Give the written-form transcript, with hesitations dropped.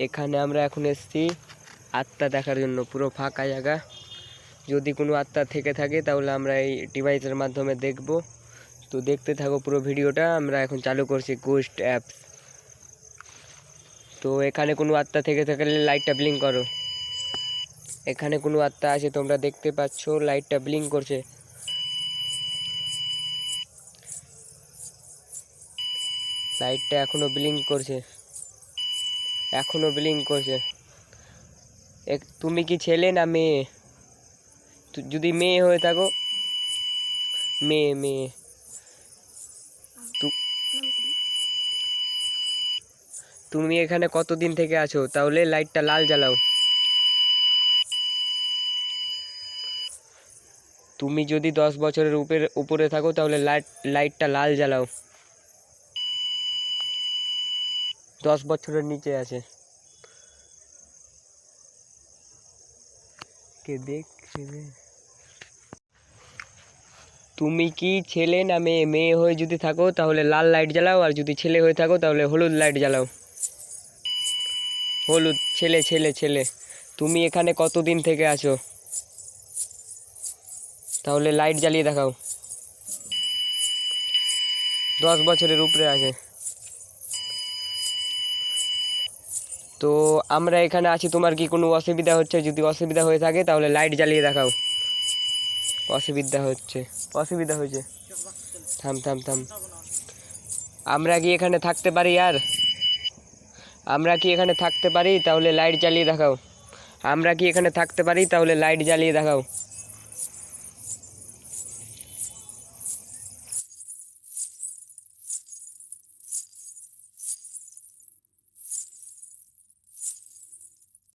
এখানে আমরা এখন এসেছি আত্মা দেখার জন্য। পুরো ফাঁকা জায়গা, যদি কোনো আত্মা থেকে থাকে তাহলে আমরা এই ডিভাইসের মাধ্যমে দেখব। তো দেখতে থাকো পুরো ভিডিওটা। আমরা এখন চালু করছি গোস্ট অ্যাপস। তো এখানে কোনো আত্মা থেকে থাকলে লাইটটা ব্লিঙ্ক করো। এখানে কোনো আত্মা আছে, তোমরা দেখতে পাচ্ছ লাইটটা ব্লিঙ্ক করছে। লাইটটা এখনো ব্লিঙ্ক করছে, এখনো ব্লিঙ্ক করছে। তুমি কি ছেলে না মেয়ে? যদি মেয়ে হয়ে থাকো, মেয়ে মেয়ে, তুমি এখানে কতদিন থেকে আছো? তাহলে লাইটটা লাল জ্বালাও। তুমি যদি 10 বছরের উপরে থাকো তাহলে লাইটটা লাল জ্বালাও। 10 বছরের নিচে আছে কে দেখবে? তুমি কি ছেলে না মেয়ে? মেয়ে হয়ে যদি থাকো তাহলে লাল লাইট জ্বালাও, আর যদি ছেলে হয়ে থাকো তাহলে হলুদ লাইট জ্বালাও। হলুদ। ছেলে ছেলে ছেলে। তুমি এখানে কতদিন থেকে আছো? তাহলে লাইট জ্বালিয়ে দেখাও। 10 বছরের উপরে আছে। তো আমরা এখানে আছি, তোমার কি কোনো অসুবিধা হচ্ছে? যদি অসুবিধা হয়ে থাকে তাহলে লাইট জ্বালিয়ে দেখাও। অসুবিধা হচ্ছে, অসুবিধা হয়েছে। থাম থাম থাম। আমরা কি এখানে থাকতে পারি? আর আমরা কি এখানে থাকতে পারি? তাহলে লাইট জ্বালিয়ে দেখাও। আমরা কি এখানে থাকতে পারি? তাহলে লাইট জ্বালিয়ে দেখাও।